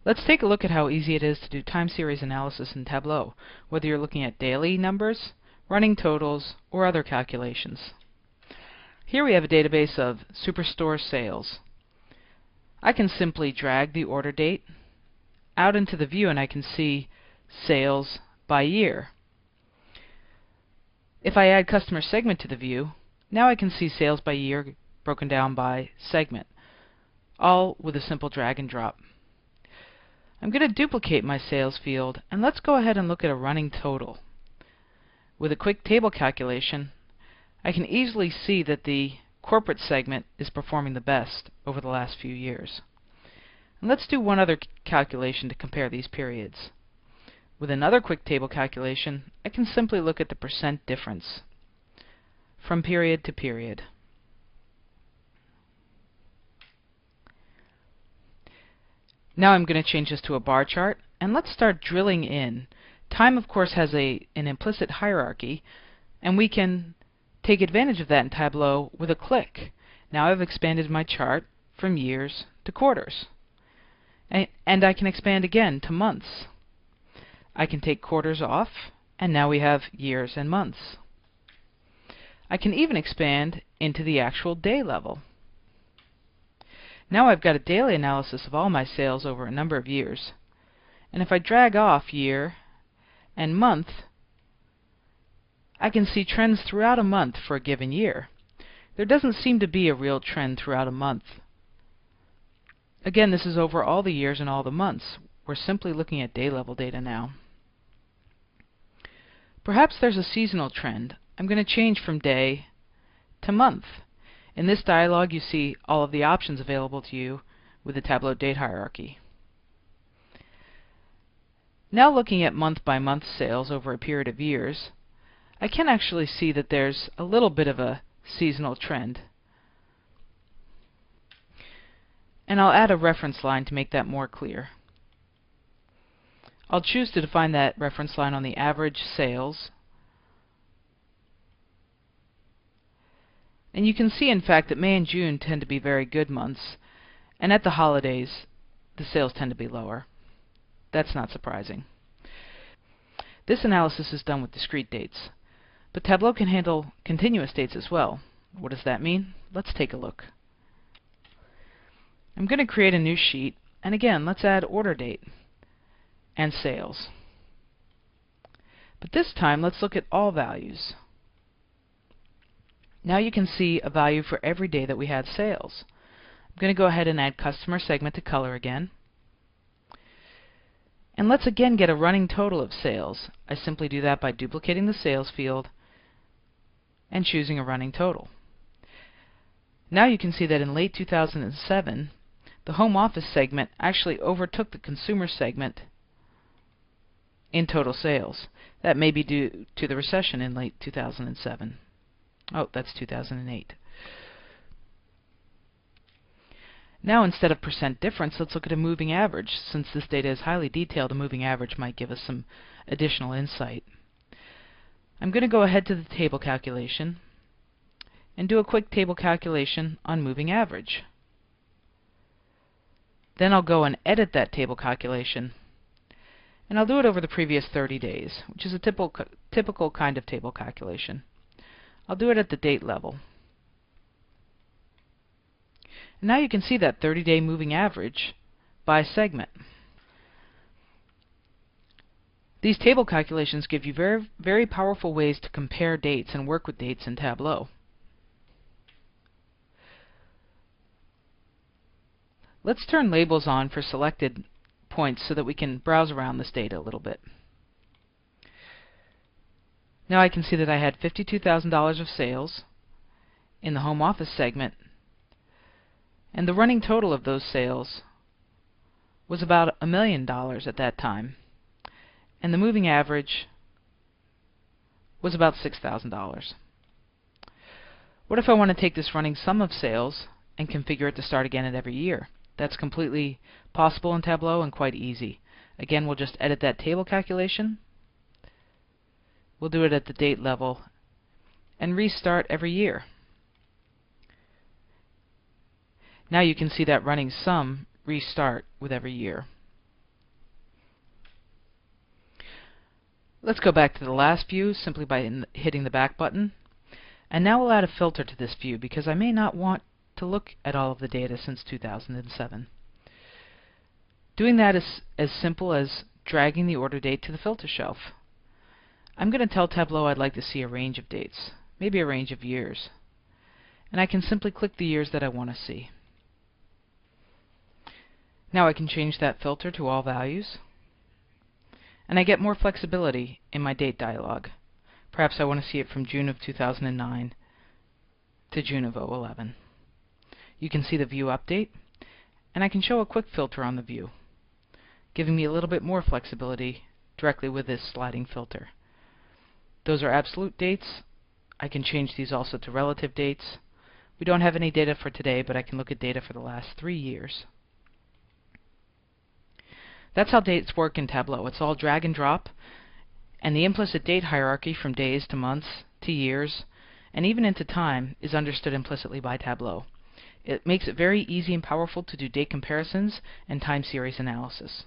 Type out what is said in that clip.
Let's take a look at how easy it is to do time series analysis in Tableau, whether you're looking at daily numbers, running totals, or other calculations. Here we have a database of Superstore sales. I can simply drag the order date out into the view and I can see sales by year. If I add customer segment to the view, now I can see sales by year broken down by segment, all with a simple drag and drop. I'm going to duplicate my sales field, and let's go ahead and look at a running total. With a quick table calculation, I can easily see that the corporate segment is performing the best over the last few years. And let's do one other calculation to compare these periods. With another quick table calculation, I can simply look at the percent difference from period to period. Now I'm going to change this to a bar chart, and let's start drilling in. Time, of course, has an implicit hierarchy, and we can take advantage of that in Tableau with a click. Now I've expanded my chart from years to quarters. And I can expand again to months. I can take quarters off, and now we have years and months. I can even expand into the actual day level. Now I've got a daily analysis of all my sales over a number of years. And if I drag off year and month, I can see trends throughout a month for a given year. There doesn't seem to be a real trend throughout a month. Again, this is over all the years and all the months. We're simply looking at day level data now. Perhaps there's a seasonal trend. I'm going to change from day to month. In this dialog, you see all of the options available to you with the Tableau date hierarchy. Now looking at month-by-month sales over a period of years, I can actually see that there's a little bit of a seasonal trend. And I'll add a reference line to make that more clear. I'll choose to define that reference line on the average sales. And you can see, in fact, that May and June tend to be very good months, and at the holidays, the sales tend to be lower. That's not surprising. This analysis is done with discrete dates, but Tableau can handle continuous dates as well. What does that mean? Let's take a look. I'm going to create a new sheet, and again, let's add order date and sales. But this time, let's look at all values. Now you can see a value for every day that we had sales. I'm going to go ahead and add customer segment to color again. And let's again get a running total of sales. I simply do that by duplicating the sales field and choosing a running total. Now you can see that in late 2007, the home office segment actually overtook the consumer segment in total sales. That may be due to the recession in late 2007. Oh, that's 2008. Now instead of percent difference, let's look at a moving average. Since this data is highly detailed, a moving average might give us some additional insight. I'm going to go ahead to the table calculation and do a quick table calculation on moving average. Then I'll go and edit that table calculation, and I'll do it over the previous 30 days, which is a typical kind of table calculation. I'll do it at the date level. And now you can see that 30-day moving average by segment. These table calculations give you very powerful ways to compare dates and work with dates in Tableau. Let's turn labels on for selected points so that we can browse around this data a little bit. Now I can see that I had $52,000 of sales in the home office segment, and the running total of those sales was about $1 million at that time, and the moving average was about $6,000. What if I want to take this running sum of sales and configure it to start again at every year? That's completely possible in Tableau and quite easy. Again, we'll just edit that table calculation. We'll do it at the date level and restart every year. Now you can see that running sum restart with every year. Let's go back to the last view simply by hitting the back button. And now we'll add a filter to this view because I may not want to look at all of the data since 2007. Doing that is as simple as dragging the order date to the filter shelf. I'm going to tell Tableau I'd like to see a range of dates, maybe a range of years. And I can simply click the years that I want to see. Now I can change that filter to all values. And I get more flexibility in my date dialog. Perhaps I want to see it from June of 2009 to June of 2011. You can see the view update, and I can show a quick filter on the view, giving me a little bit more flexibility directly with this sliding filter. Those are absolute dates. I can change these also to relative dates. We don't have any data for today, but I can look at data for the last 3 years. That's how dates work in Tableau. It's all drag and drop, and the implicit date hierarchy from days to months to years, and even into time, is understood implicitly by Tableau. It makes it very easy and powerful to do date comparisons and time series analysis.